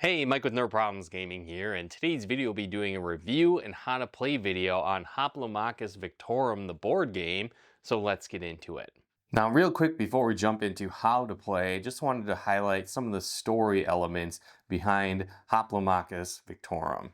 Hey, Mike with No Problems Gaming here, and today's video will be doing a review and how to play video on Hoplomachus Victorum, the board game, so let's get into it. Now, real quick before we jump into how to play, just wanted to highlight some of the story elements behind Hoplomachus Victorum.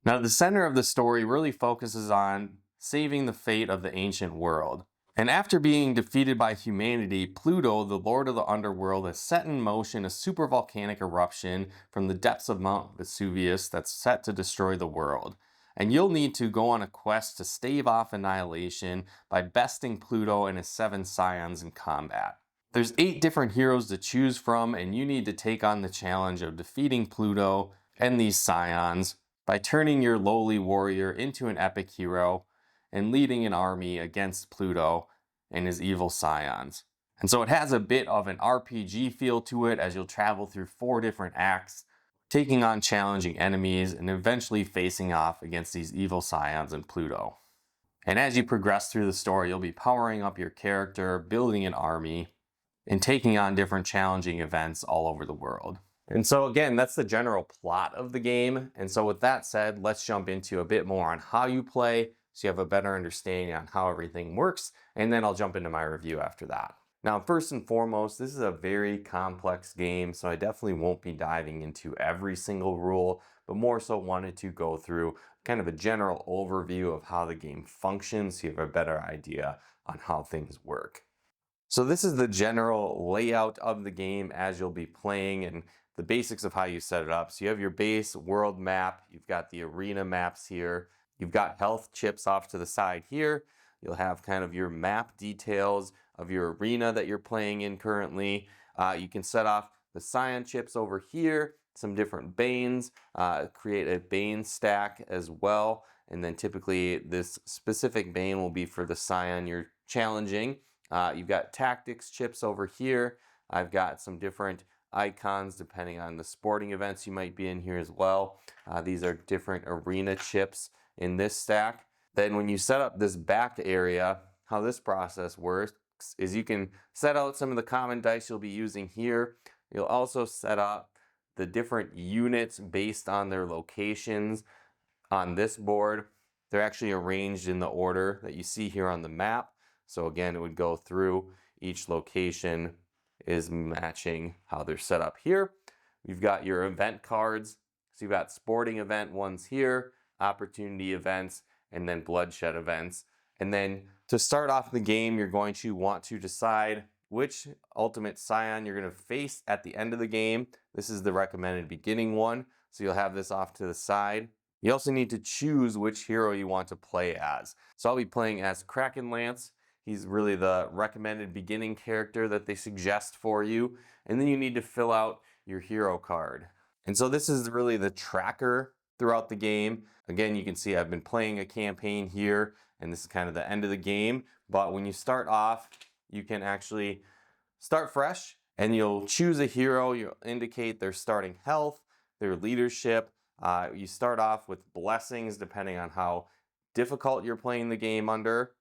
Now, the center of the story really focuses on saving the fate of the ancient world. And after being defeated by humanity, Pluto, the lord of the underworld, has set in motion a supervolcanic eruption from the depths of Mount Vesuvius that's set to destroy the world. And you'll need to go on a quest to stave off annihilation by besting Pluto and his 7 scions in combat. There's 8 different heroes to choose from, and you need to take on the challenge of defeating Pluto and these scions by turning your lowly warrior into an epic hero and leading an army against Pluto and his evil scions. And so it has a bit of an RPG feel to it as you'll travel through 4 different acts, taking on challenging enemies and eventually facing off against these evil scions and Pluto. And as you progress through the story, you'll be powering up your character, building an army, and taking on different challenging events all over the world. And so again, that's the general plot of the game. And so with that said, let's jump into a bit more on how you play so you have a better understanding on how everything works, and then I'll jump into my review after that. Now, first and foremost, this is a very complex game, so I definitely won't be diving into every single rule, but more so wanted to go through kind of a general overview of how the game functions so you have a better idea on how things work. So this is the general layout of the game as you'll be playing and the basics of how you set it up. So you have your base world map, you've got the arena maps here, you've got health chips off to the side here, you'll have kind of your map details of your arena that you're playing in currently. You can set off the scion chips over here, some different banes, create a bane stack as well, and then typically this specific bane will be for the scion you're challenging. You've got tactics chips over here. I've got some different icons depending on the sporting events you might be in here as well. These are different arena chips in this stack. Then when you set up this back area, how this process works is you can set out some of the common dice you'll be using here. You'll also set up the different units based on their locations on this board. They're actually arranged in the order that you see here on the map. So again, it would go through each location is matching how they're set up here. You've got your event cards. So you've got sporting event ones here, opportunity events, and then bloodshed events. And then to start off the game, you're going to want to decide which ultimate scion you're going to face at the end of the game. This is the recommended beginning one. So you'll have this off to the side. You also need to choose which hero you want to play as. So I'll be playing as Kraken Lance. He's really the recommended beginning character that they suggest for you. And then you need to fill out your hero card. And so this is really the tracker throughout the game. Again, you can see I've been playing a campaign here, and this is kind of the end of the game. But when you start off, you can actually start fresh, and you'll choose a hero. You'll indicate their starting health, their leadership. You start off with blessings depending on how difficult you're playing the game under.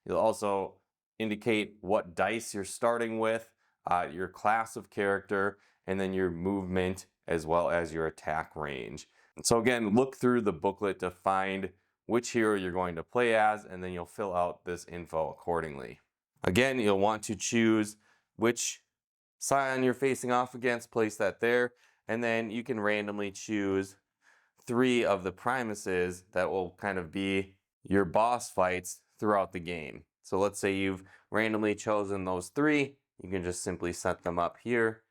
You'll also indicate what dice you're starting with, your class of character, and then your movement as well as your attack range. And so again, look through the booklet to find which hero you're going to play as, and then you'll fill out this info accordingly. Again, you'll want to choose which scion you're facing off against, place that there, and then you can randomly choose 3 of the primuses that will kind of be your boss fights throughout the game. So let's say you've randomly chosen those 3, you can just simply set them up here.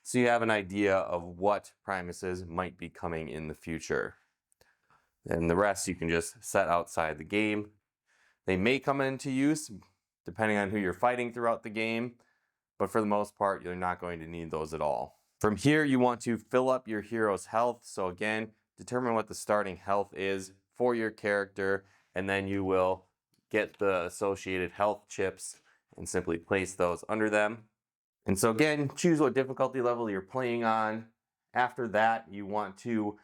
So you have an idea of what primuses might be coming in the future. And the rest you can just set outside the game. They may come into use depending on who you're fighting throughout the game, but for the most part, you're not going to need those at all. From here, you want to fill up your hero's health. So again, determine what the starting health is for your character, and then you will get the associated health chips and simply place those under them. And so again, choose what difficulty level you're playing on. After that, you want to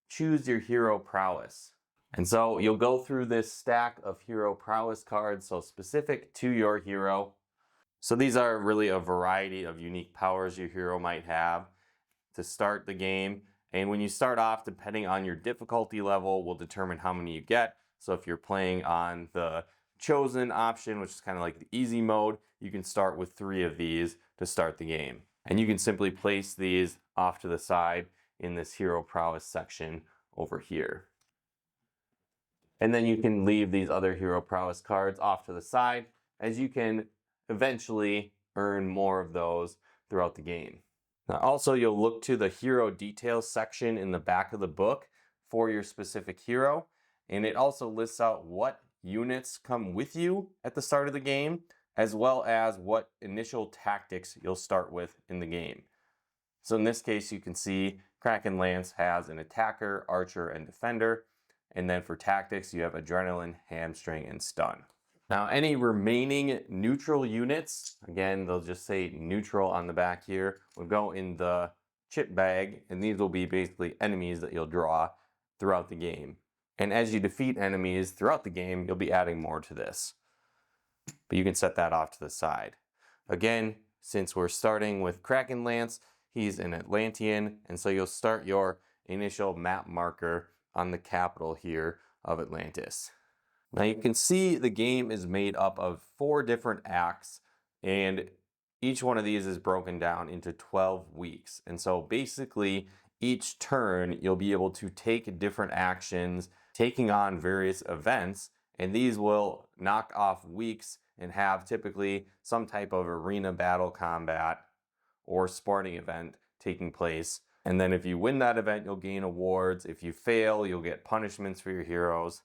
choose your hero prowess. And so you'll go through this stack of hero prowess cards, so specific to your hero. So these are really a variety of unique powers your hero might have. to start the game. And when you start off, depending on your difficulty level, will determine how many you get. So if you're playing on the chosen option, which is kind of like the easy mode, you can start with 3 of these to start the game. And you can simply place these off to the side in this hero prowess section over here. And then you can leave these other hero prowess cards off to the side, as you can eventually earn more of those throughout the game. Now also, you'll look to the hero details section in the back of the book for your specific hero, and it also lists out what units come with you at the start of the game, as well as what initial tactics you'll start with in the game. So in this case, you can see Kraken Lance has an attacker, archer, and defender. And then for tactics, you have adrenaline, hamstring, and stun. Now, any remaining neutral units, again, they'll just say neutral on the back here, will go in the chip bag, and these will be basically enemies that you'll draw throughout the game. And as you defeat enemies throughout the game, you'll be adding more to this. But you can set that off to the side. Again, since we're starting with Kraken Lance, he's an Atlantean, and so you'll start your initial map marker on the capital here of Atlantis. Now you can see the game is made up of 4 different acts, and each one of these is broken down into 12 weeks. And so basically each turn you'll be able to take different actions, taking on various events, and these will knock off weeks and have typically some type of arena battle combat or sporting event taking place. And then if you win that event, you'll gain awards. If you fail, you'll get punishments for your heroes.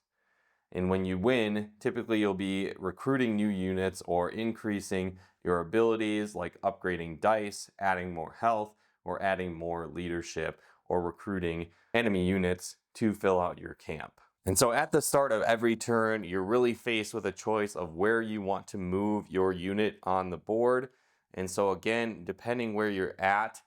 And when you win, typically you'll be recruiting new units or increasing your abilities, like upgrading dice, adding more health, or adding more leadership, or recruiting enemy units to fill out your camp. And so at the start of every turn, you're really faced with a choice of where you want to move your unit on the board. And so again, depending where you're at,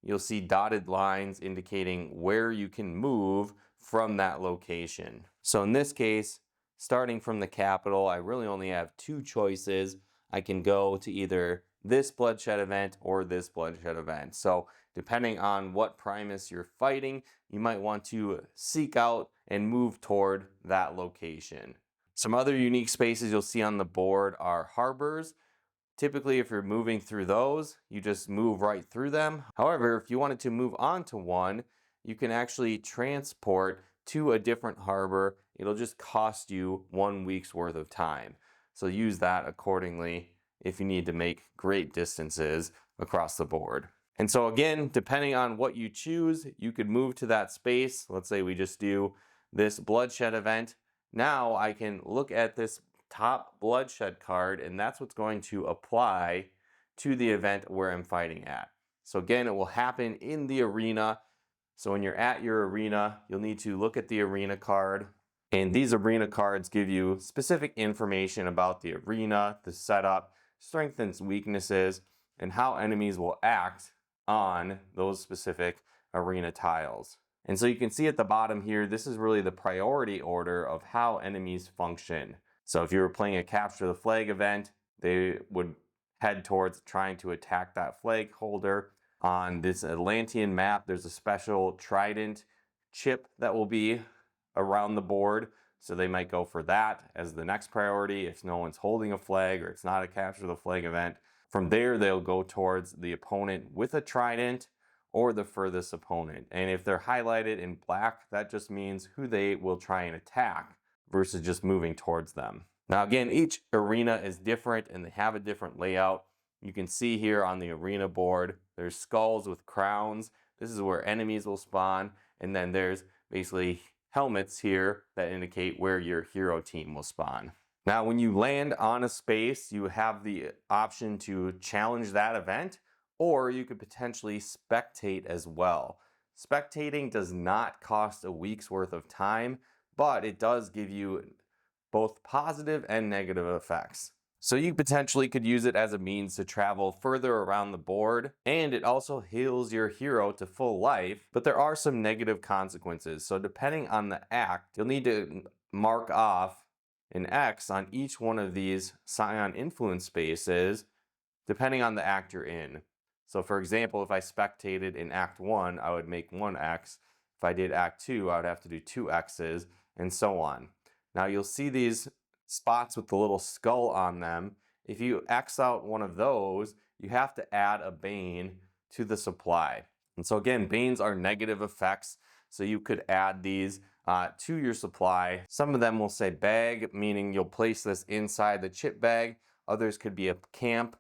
you'll see dotted lines indicating where you can move from that location. So in this case, starting from the capital, I really only have 2 choices. I can go to either this bloodshed event or this bloodshed event. So depending on what Primus you're fighting, you might want to seek out and move toward that location. Some other unique spaces you'll see on the board are harbors. Typically, if you're moving through those, you just move right through them. However, if you wanted to move on to one, you can actually transport to a different harbor. It'll just cost you 1 week's worth of time. So use that accordingly if you need to make great distances across the board. And so again, depending on what you choose, you could move to that space. Let's say we just do this bloodshed event. Now I can look at this top bloodshed card, and that's what's going to apply to the event where I'm fighting at. So again, it will happen in the arena. So when you're at your arena, you'll need to look at the arena card. And these arena cards give you specific information about the arena, the setup, strengths and weaknesses, and how enemies will act on those specific arena tiles. And so you can see at the bottom here, this is really the priority order of how enemies function. So if you were playing a capture the flag event, they would head towards trying to attack that flag holder. On this Atlantean map, there's a special trident chip that will be around the board. So they might go for that as the next priority if no one's holding a flag or it's not a capture the flag event. From there, they'll go towards the opponent with a trident or the furthest opponent. And if they're highlighted in black, that just means who they will try and attack versus just moving towards them. Now again, each arena is different and they have a different layout. You can see here on the arena board, there's skulls with crowns. This is where enemies will spawn. And then there's basically helmets here that indicate where your hero team will spawn. Now, when you land on a space, you have the option to challenge that event, or you could potentially spectate as well. Spectating does not cost a week's worth of time, but it does give you both positive and negative effects. So you potentially could use it as a means to travel further around the board, and it also heals your hero to full life, but there are some negative consequences. So depending on the act, you'll need to mark off an X on each one of these Scion influence spaces, depending on the act you're in. So for example, if I spectated in Act 1, I would make 1x. If I did Act 2, I would have to do 2x's, and so on. Now you'll see these spots with the little skull on them. If you X out one of those, you have to add a bane to the supply. And so again, banes are negative effects, so you could add these to your supply. Some of them will say bag, meaning you'll place this inside the chip bag. Others could be a camp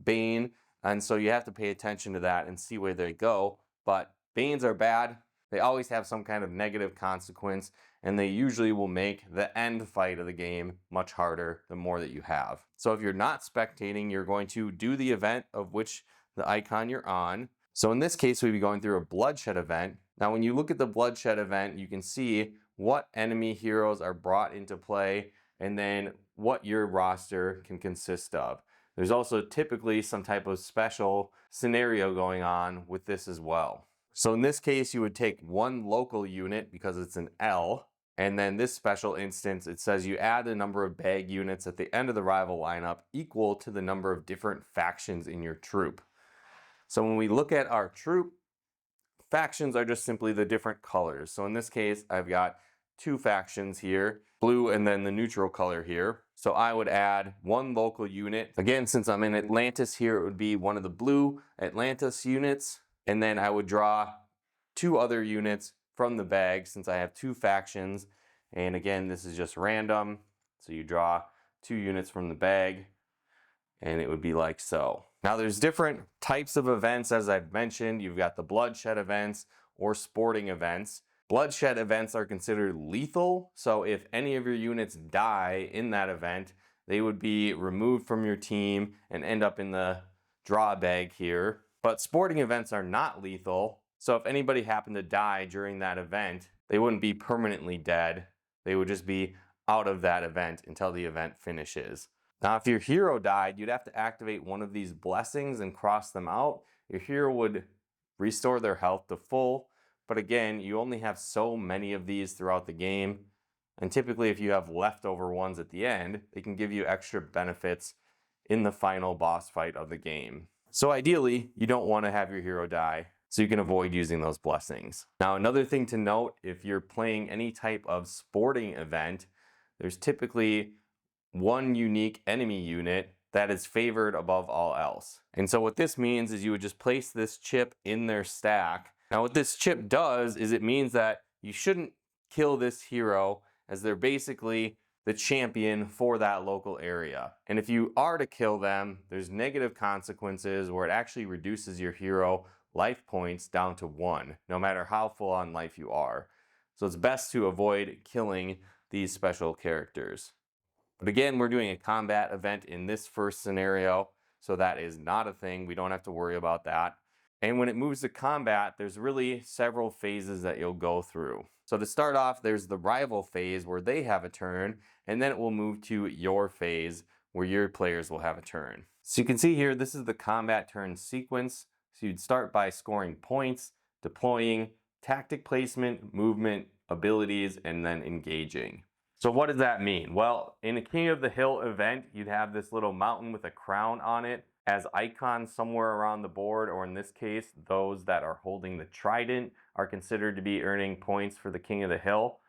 bane, and so you have to pay attention to that and see where they go. But banes are bad. They always have some kind of negative consequence, and they usually will make the end fight of the game much harder the more that you have. So if you're not spectating, you're going to do the event of which the icon you're on. So in this case, we'd be going through a bloodshed event. Now when you look at the bloodshed event, you can see what enemy heroes are brought into play and then what your roster can consist of. There's also typically some type of special scenario going on with this as well. So in this case, you would take one local unit because it's an L, and then this special instance, it says you add the number of bag units at the end of the rival lineup equal to the number of different factions in your troop. So when we look at our troop, factions are just simply the different colors. So in this case, I've got two factions here, blue and then the neutral color here. So I would add one local unit. Again, since I'm in Atlantis here, it would be one of the blue Atlantis units. And then I would draw two other units from the bag since I have two factions. And again, this is just random. So you draw two units from the bag and it would be like so. Now there's different types of events, as I've mentioned. You've got the bloodshed events or sporting events. Bloodshed events are considered lethal, so if any of your units die in that event, they would be removed from your team and end up in the draw bag here. But sporting events are not lethal, so if anybody happened to die during that event, they wouldn't be permanently dead. They would just be out of that event until the event finishes. Now, if your hero died, you'd have to activate one of these blessings and cross them out. Your hero would restore their health to full, but again, you only have so many of these throughout the game. And typically, if you have leftover ones at the end, they can give you extra benefits in the final boss fight of the game. So ideally, you don't want to have your hero die, so you can avoid using those blessings. Now, another thing to note, if you're playing any type of sporting event, there's typically one unique enemy unit that is favored above all else. And so what this means is you would just place this chip in their stack. Now what this chip does is it means that you shouldn't kill this hero, as they're basically the champion for that local area. And if you are to kill them, there's negative consequences where it actually reduces your hero life points down to 1, no matter how full on life you are. So it's best to avoid killing these special characters. But again, we're doing a combat event in this first scenario, so that is not a thing. We don't have to worry about that. And when it moves to combat, there's really several phases that you'll go through. So to start off, there's the rival phase where they have a turn, and then it will move to your phase where your players will have a turn. So you can see here, this is the combat turn sequence. So you'd start by scoring points, deploying, tactic placement, movement, abilities, and then engaging. So what does that mean? Well, in a King of the Hill event, you'd have this little mountain with a crown on it as icons somewhere around the board, or in this case, those that are holding the trident are considered to be earning points for the King of the Hill.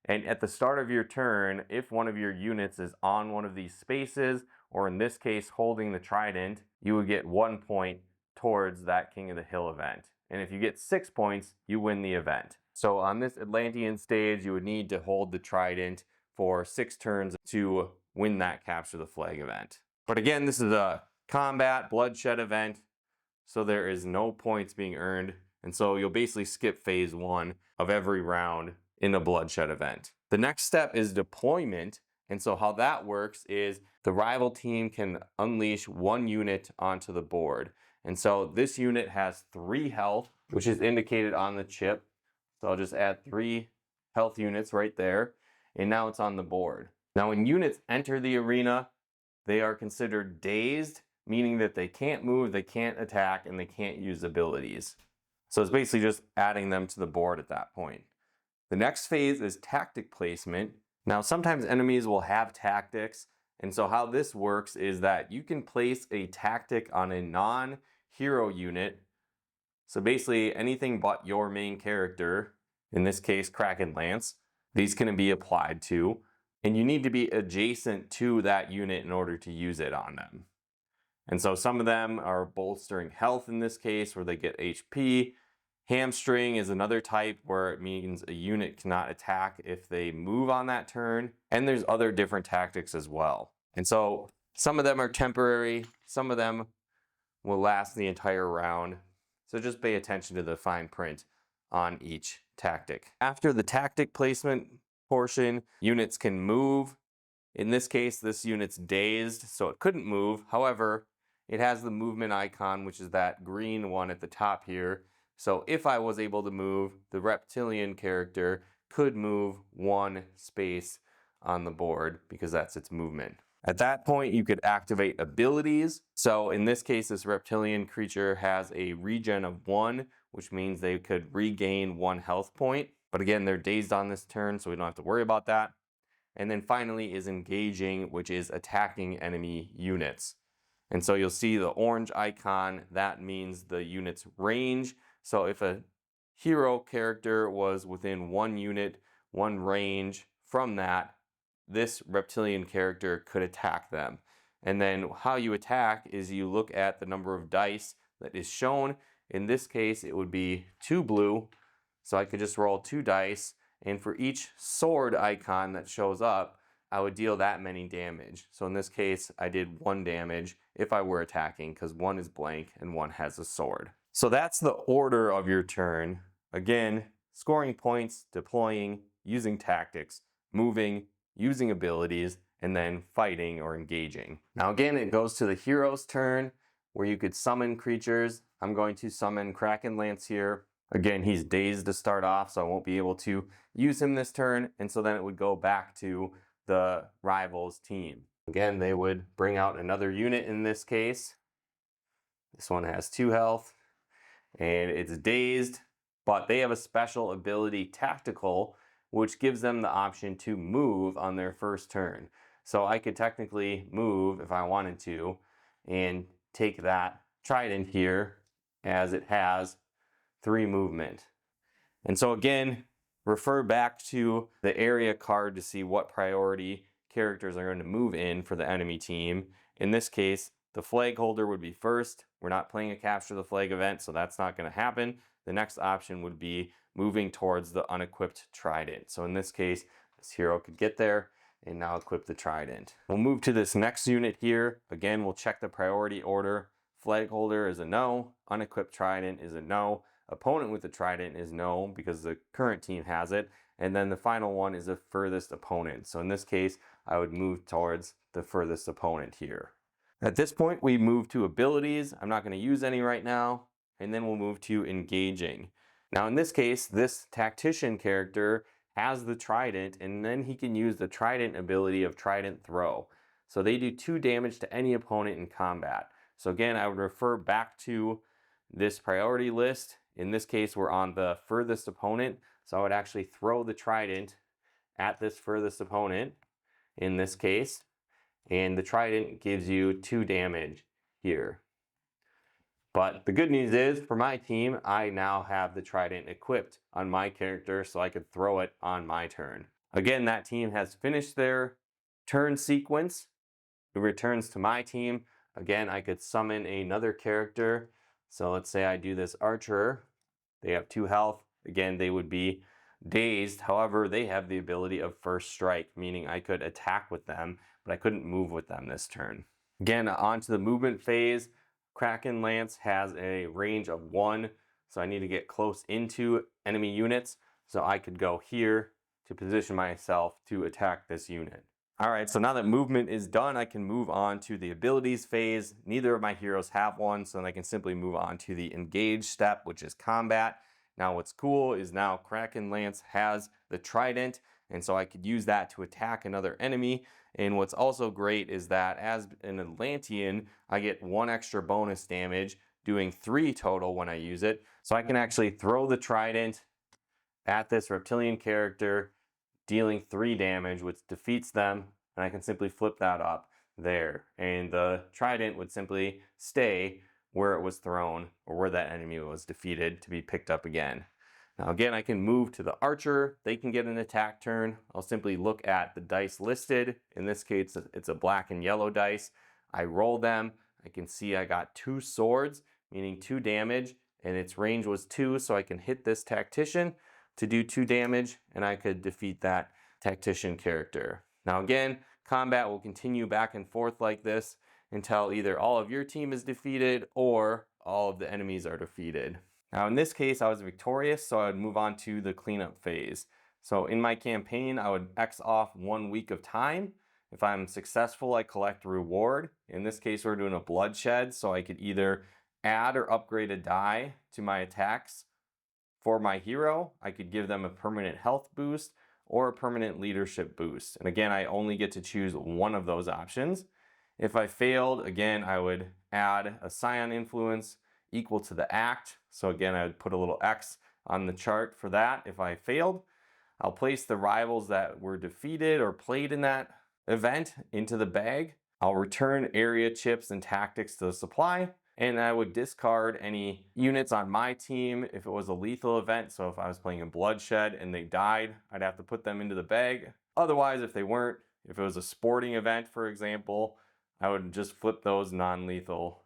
And at the start of your turn, if one of your units is on one of these spaces, or in this case, holding the trident, you would get 1 point towards that King of the Hill event. And if you get 6 points, you win the event. So on this Atlantean stage, you would need to hold the trident for 6 turns to win that capture the flag event. But again, this is a combat bloodshed event, so there is no points being earned, and so you'll basically skip phase 1 of every round in a bloodshed event. The next step is deployment, and so how that works is the rival team can unleash one unit onto the board. And so this unit has 3 health, which is indicated on the chip. So I'll just add 3 health units right there. And now it's on the board. Now when units enter the arena, they are considered dazed, meaning that they can't move, they can't attack, and they can't use abilities. So it's basically just adding them to the board at that point. The next phase is tactic placement. Now sometimes enemies will have tactics, and so how this works is that you can place a tactic on a hero unit. So basically anything but your main character, in this case Kraken Lance, these can be applied to, and you need to be adjacent to that unit in order to use it on them. And so some of them are bolstering health in this case, where they get HP. Hamstring is another type where it means a unit cannot attack if they move on that turn. And there's other different tactics as well. And so some of them are temporary, some of them will last the entire round. So just pay attention to the fine print on each tactic. After the tactic placement portion, units can move. In this case, this unit's dazed, so it couldn't move. However, it has the movement icon, which is that green one at the top here. So if I was able to move, the reptilian character could move 1 space on the board because that's its movement. At that point, you could activate abilities. So in this case, this reptilian creature has a regen of 1, which means they could regain 1 health point. But again, they're dazed on this turn, so we don't have to worry about that. And then finally is engaging, which is attacking enemy units. And so you'll see the orange icon, that means the unit's range. So if a hero character was within 1 unit, 1 range from that, this reptilian character could attack them. And then how you attack is you look at the number of dice that is shown. In this case, it would be 2 blue. So I could just roll 2 dice. And for each sword icon that shows up, I would deal that many damage. So in this case, I did 1 damage if I were attacking, because 1 is blank and 1 has a sword. So that's the order of your turn. Again, scoring points, deploying, using tactics, moving, using abilities, and then fighting or engaging. Now again, it goes to the hero's turn, where you could summon creatures. I'm going to summon Kraken Lance here. Again, he's dazed to start off, so I won't be able to use him this turn, and so then it would go back to the rival's team. Again, they would bring out another unit in this case. This one has 2 health, and it's dazed, but they have a special ability, Tactical, which gives them the option to move on their first turn. So I could technically move if I wanted to, and take that trident here, as it has 3 movement. And so again, refer back to the area card to see what priority characters are going to move in for the enemy team. In this case, the flag holder would be first. We're not playing a capture the flag event, so that's not going to happen. The next option would be moving towards the unequipped trident. So in this case, this hero could get there and now equip the trident. We'll move to this next unit here. Again, we'll check the priority order. Flag holder is a no. Unequipped trident is a no. Opponent with the trident is no, because the current team has it. And then the final one is the furthest opponent. So in this case, I would move towards the furthest opponent here. At this point, we move to abilities. I'm not going to use any right now. And then we'll move to engaging. Now in this case, this tactician character has the trident, and then he can use the trident ability of Trident Throw. So they do 2 damage to any opponent in combat. So again, I would refer back to this priority list. In this case, we're on the furthest opponent. So I would actually throw the trident at this furthest opponent in this case. And the trident gives you 2 damage here. But the good news is, for my team, I now have the trident equipped on my character, so I could throw it on my turn. Again, that team has finished their turn sequence. It returns to my team. Again, I could summon another character. So let's say I do this archer. They have 2 health. Again, they would be dazed. However, they have the ability of first strike, meaning I could attack with them, but I couldn't move with them this turn. Again, onto the movement phase. Kraken Lance has a range of 1, so I need to get close into enemy units, so I could go here to position myself to attack this unit. Alright, so now that movement is done, I can move on to the abilities phase. Neither of my heroes have one, so then I can simply move on to the engage step, which is combat. Now what's cool is now Kraken Lance has the trident, and so I could use that to attack another enemy. And what's also great is that as an Atlantean, I get 1 extra bonus damage, doing 3 total when I use it. So I can actually throw the trident at this reptilian character, dealing 3 damage, which defeats them, and I can simply flip that up there. And the trident would simply stay where it was thrown or where that enemy was defeated to be picked up again. Now again, I can move to the archer. They can get an attack turn. I'll simply look at the dice listed. In this case, it's a black and yellow dice. I roll them. I can see I got 2 swords, meaning 2 damage, and its range was 2, so I can hit this tactician to do 2 damage, and I could defeat that tactician character. Now again, combat will continue back and forth like this until either all of your team is defeated or all of the enemies are defeated. Now in this case, I was victorious, so I would move on to the cleanup phase. So in my campaign, I would X off 1 week of time. If I'm successful, I collect a reward. In this case, we're doing a bloodshed, so I could either add or upgrade a die to my attacks. For my hero, I could give them a permanent health boost or a permanent leadership boost. And again, I only get to choose one of those options. If I failed, again, I would add a scion influence equal to the act. So again, I would put a little X on the chart for that if I failed. I'll place the rivals that were defeated or played in that event into the bag. I'll return area chips and tactics to the supply, and I would discard any units on my team if it was a lethal event. So if I was playing a bloodshed and they died, I'd have to put them into the bag. Otherwise, if they weren't, if it was a sporting event, for example, I would just flip those non-lethal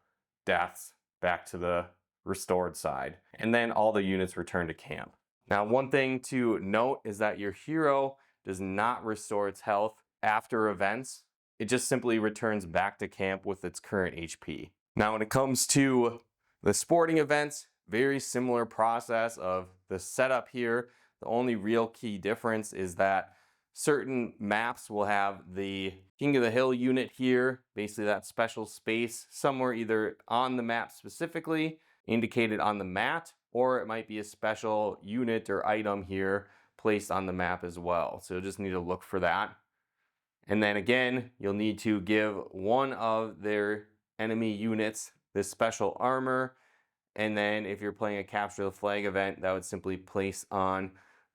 deaths back to the restored side. And then all the units return to camp. Now, one thing to note is that your hero does not restore its health after events. It just simply returns back to camp with its current HP. Now, when it comes to the sporting events, very similar process of the setup here. The only real key difference is that certain maps will have the King of the Hill unit here, basically that special space somewhere either on the map specifically, indicated on the mat, or it might be a special unit or item here placed on the map as well. So you'll just need to look for that. And then again, you'll need to give one of their enemy units this special armor. And then if you're playing a capture the flag event, that would simply place on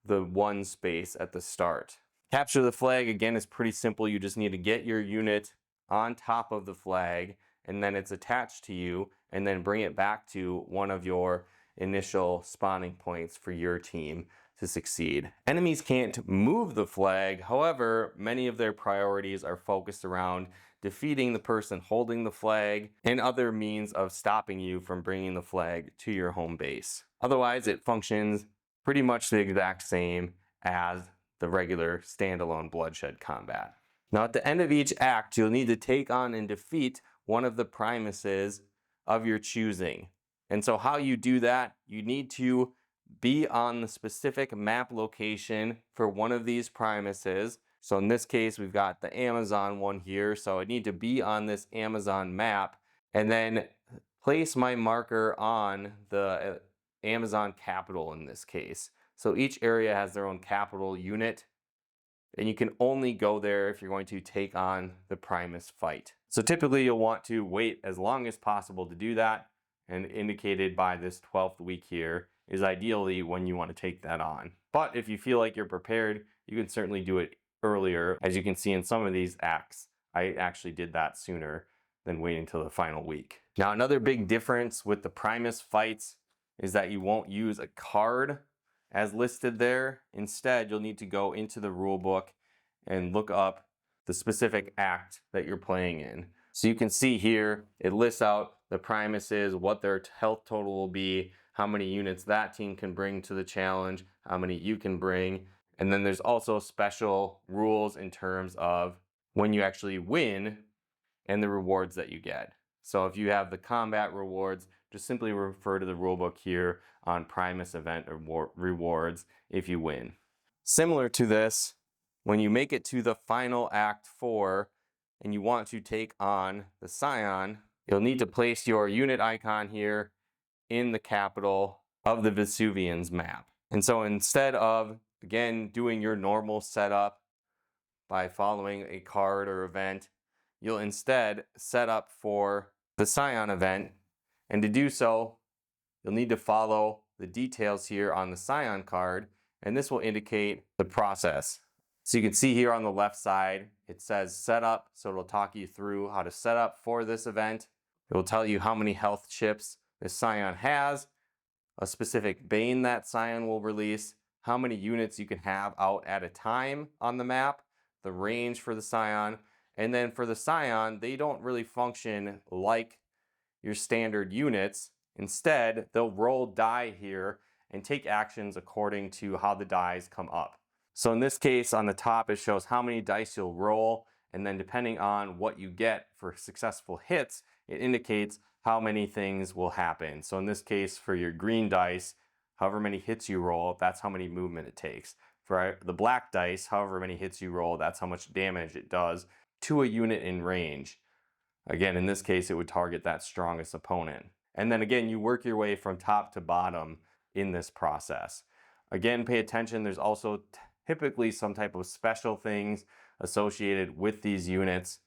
the 1 space at the start. Capture the flag, again, is pretty simple. You just need to get your unit on top of the flag, and then it's attached to you, and then bring it back to one of your initial spawning points for your team to succeed. Enemies can't move the flag. However, many of their priorities are focused around defeating the person holding the flag and other means of stopping you from bringing the flag to your home base. Otherwise, it functions pretty much the exact same as the regular standalone bloodshed combat. Now, at the end of each act, you'll need to take on and defeat one of the primuses of your choosing. And so how you do that, you need to be on the specific map location for one of these primuses. So in this case, we've got the Amazon one here. So I need to be on this Amazon map and then place my marker on the Amazon capital in this case. So each area has their own capital unit, and you can only go there if you're going to take on the Primus fight. So typically you'll want to wait as long as possible to do that, and indicated by this 12th week here is ideally when you want to take that on. But if you feel like you're prepared, you can certainly do it earlier. As you can see in some of these acts, I actually did that sooner than waiting until the final week. Now, another big difference with the Primus fights is that you won't use a card as listed there. Instead, you'll need to go into the rule book and look up the specific act that you're playing in. So you can see here, it lists out the Primuses, what their health total will be, how many units that team can bring to the challenge, how many you can bring. And then there's also special rules in terms of when you actually win and the rewards that you get. So if you have the combat rewards, just simply refer to the rulebook here on Primus event rewards if you win. Similar to this, when you make it to the final Act 4 and you want to take on the Scion, you'll need to place your unit icon here in the capital of the Vesuvians map. And so instead of, again, doing your normal setup by following a card or event, you'll instead set up for the Scion event. And to do so, you'll need to follow the details here on the Scion card, and this will indicate the process. So you can see here on the left side, it says setup, so it'll talk you through how to set up for this event. It will tell you how many health chips this scion has, a specific bane that scion will release, how many units you can have out at a time on the map, the range for the scion, and then for the scion, they don't really function like your standard units. Instead, they'll roll die here and take actions according to how the dice come up. So in this case, on the top, it shows how many dice you'll roll, and then depending on what you get for successful hits, it indicates how many things will happen. So in this case, for your green dice, however many hits you roll, that's how many movement it takes. For the black dice, however many hits you roll, that's how much damage it does to a unit in range. Again, in this case, it would target that strongest opponent. And then again, you work your way from top to bottom in this process. Again, pay attention, there's also typically some type of special things associated with these units.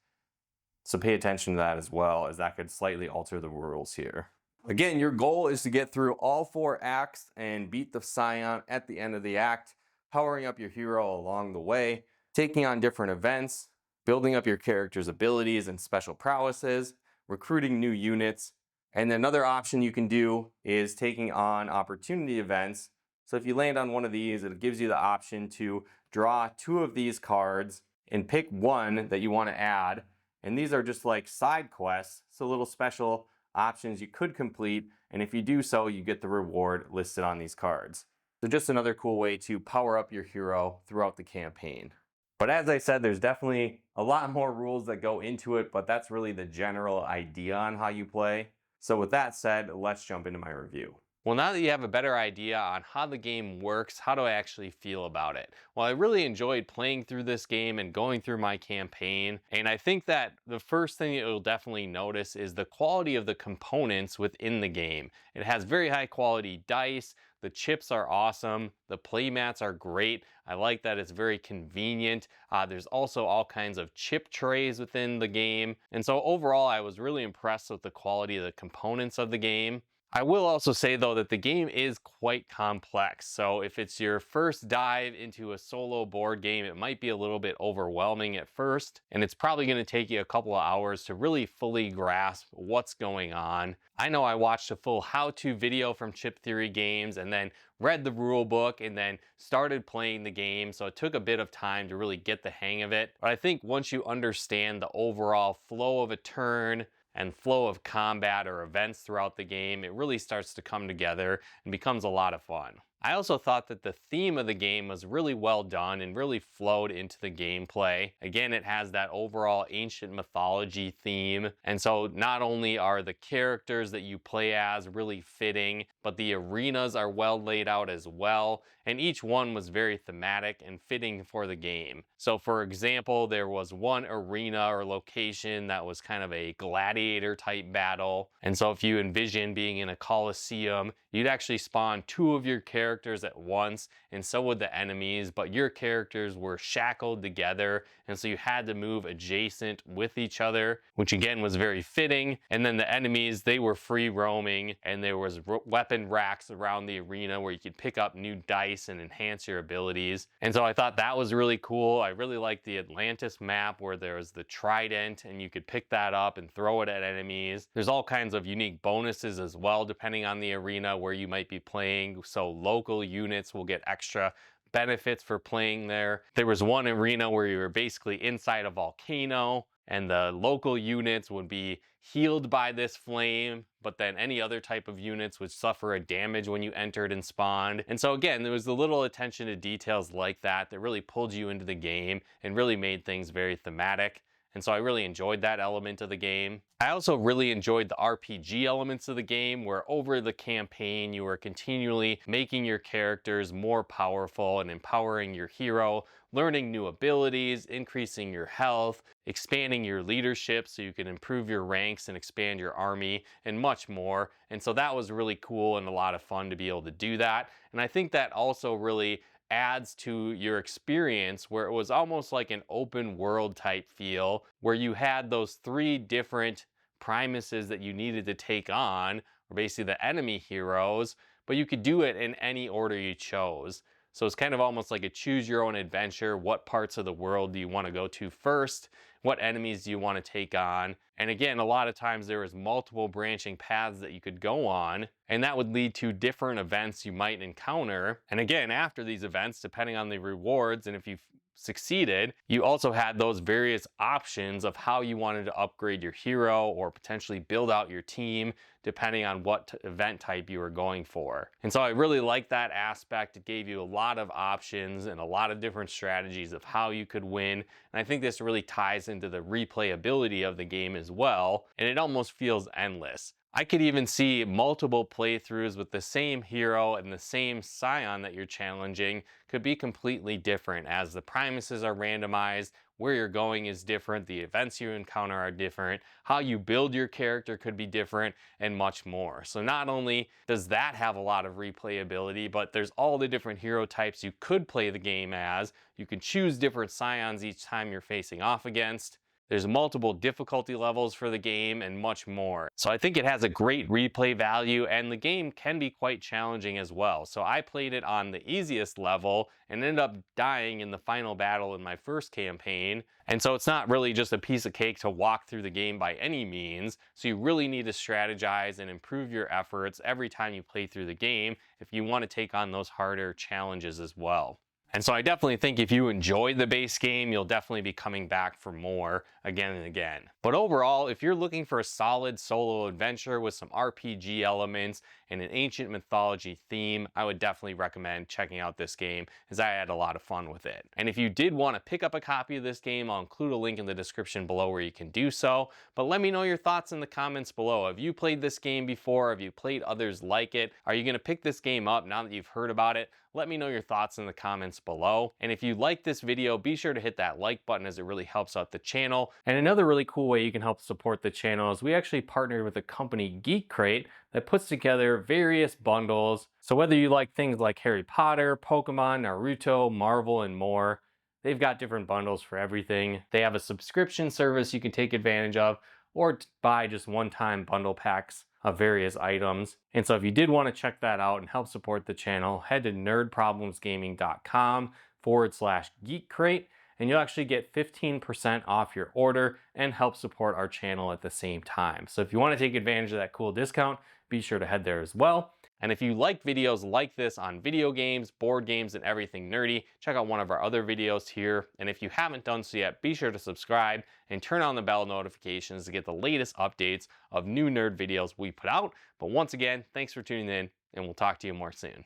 So pay attention to that as well, as that could slightly alter the rules here. Again, your goal is to get through all 4 acts and beat the scion at the end of the act, powering up your hero along the way, taking on different events, building up your character's abilities and special prowesses, recruiting new units, and another option you can do is taking on opportunity events. So if you land on one of these, it gives you the option to draw 2 of these cards and pick one that you want to add. And these are just like side quests, so little special options you could complete, and if you do so, you get the reward listed on these cards. So just another cool way to power up your hero throughout the campaign. But as I said, there's definitely a lot more rules that go into it, but that's really the general idea on how you play. So with that said, let's jump into my review. Well, now that you have a better idea on how the game works, how do I actually feel about it? Well, I really enjoyed playing through this game and going through my campaign, and I think that the first thing you'll definitely notice is the quality of the components within the game. It has very high quality dice, the chips are awesome, the playmats are great. I like that it's very convenient. There's also all kinds of chip trays within the game, and so overall I was really impressed with the quality of the components of the game. I will also say though that the game is quite complex, so if it's your first dive into a solo board game, it might be a little bit overwhelming at first, and it's probably going to take you a couple of hours to really fully grasp what's going on. I know I watched a full how-to video from Chip Theory Games and then read the rule book and then started playing the game, so it took a bit of time to really get the hang of it. But I think once you understand the overall flow of a turn and flow of combat or events throughout the game, it really starts to come together and becomes a lot of fun. I also thought that the theme of the game was really well done and really flowed into the gameplay. Again, it has that overall ancient mythology theme, and so not only are the characters that you play as really fitting, but the arenas are well laid out as well, and each one was very thematic and fitting for the game. So for example, there was one arena or location that was kind of a gladiator type battle, and so if you envision being in a coliseum, you'd actually spawn 2 of your characters at once, and so would the enemies, but your characters were shackled together, and so you had to move adjacent with each other, which again was very fitting. And then the enemies, they were free roaming, and there was weapon racks around the arena where you could pick up new dice and enhance your abilities. And so I thought that was really cool. I really liked the Atlantis map where there was the trident, and you could pick that up and throw it at enemies. There's all kinds of unique bonuses as well depending on the arena where you might be playing, so local units will get extra benefits for playing there. There was one arena where you were basically inside a volcano, and the local units would be healed by this flame, but then any other type of units would suffer a damage when you entered and spawned. And so again, there was a little attention to details like that that really pulled you into the game and really made things very thematic. And so I really enjoyed that element of the game. I also really enjoyed the RPG elements of the game, where over the campaign you were continually making your characters more powerful and empowering your hero, learning new abilities, increasing your health, expanding your leadership so you can improve your ranks and expand your army, and much more. And so that was really cool and a lot of fun to be able to do that. And I think that also really adds to your experience, where it was almost like an open world type feel, where you had those 3 different primuses that you needed to take on, or basically the enemy heroes, but you could do it in any order you chose. So it's kind of almost like a choose your own adventure. What parts of the world do you want to go to first? What enemies do you want to take on? And again, a lot of times there is multiple branching paths that you could go on, and that would lead to different events you might encounter. And again, after these events, depending on the rewards and if you've succeeded, you also had those various options of how you wanted to upgrade your hero or potentially build out your team depending on what event type you were going for. And so I really like that aspect. It gave you a lot of options and a lot of different strategies of how you could win. And I think this really ties into the replayability of the game as well, and it almost feels endless. I could even see multiple playthroughs with the same hero and the same scion that you're challenging could be completely different, as the primuses are randomized, where you're going is different, the events you encounter are different, how you build your character could be different, and much more. So not only does that have a lot of replayability, but there's all the different hero types you could play the game as. You can choose different scions each time you're facing off against. There's multiple difficulty levels for the game and much more. So I think it has a great replay value, and the game can be quite challenging as well. So I played it on the easiest level and ended up dying in the final battle in my first campaign. And so it's not really just a piece of cake to walk through the game by any means. So you really need to strategize and improve your efforts every time you play through the game if you want to take on those harder challenges as well. And so I definitely think if you enjoyed the base game, you'll definitely be coming back for more again and again. But overall, if you're looking for a solid solo adventure with some RPG elements and an ancient mythology theme, I would definitely recommend checking out this game, as I had a lot of fun with it. And if you did want to pick up a copy of this game, I'll include a link in the description below where you can do so. But let me know your thoughts in the comments below. Have you played this game before? Have you played others like it? Are you going to pick this game up now that you've heard about it? Let me know your thoughts in the comments below. And if you like this video, be sure to hit that like button, as it really helps out the channel. And another really cool way you can help support the channel is we actually partnered with a company, Geek Crate, that puts together various bundles. So whether you like things like Harry Potter, Pokemon, Naruto, Marvel, and more, they've got different bundles for everything. They have a subscription service you can take advantage of, or buy just one-time bundle packs of various items. And so if you did want to check that out and help support the channel, head to nerdproblemsgaming.com/geekcrate, and you'll actually get 15% off your order and help support our channel at the same time. So if you want to take advantage of that cool discount, be sure to head there as well. And if you like videos like this on video games, board games, and everything nerdy, check out one of our other videos here. And if you haven't done so yet, be sure to subscribe and turn on the bell notifications to get the latest updates of new nerd videos we put out. But once again, thanks for tuning in, and we'll talk to you more soon.